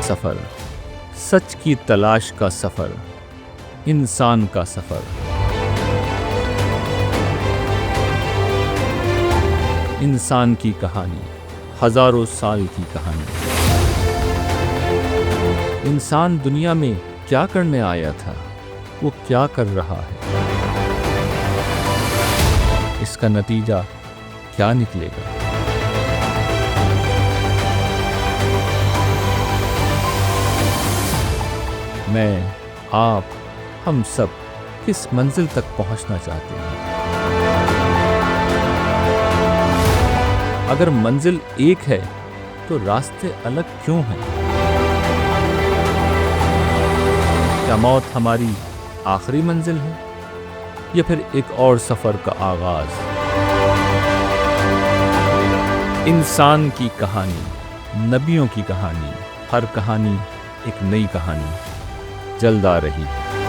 सफ़र, सच की तलाश का सफ़र, इंसान का सफ़र। इंसान की कहानी, हज़ारों साल की कहानी। इंसान दुनिया में क्या करने आया था, वो क्या कर रहा है, इसका नतीजा क्या निकलेगा। मैं, आप, हम सब किस मंजिल तक पहुंचना चाहते हैं? अगर मंजिल एक है तो रास्ते अलग क्यों हैं? क्या मौत हमारी आखिरी मंजिल है या फिर एक और सफर का आगाज? इंसान की कहानी, नबियों की कहानी, हर कहानी एक नई कहानी जल्द आ रही है।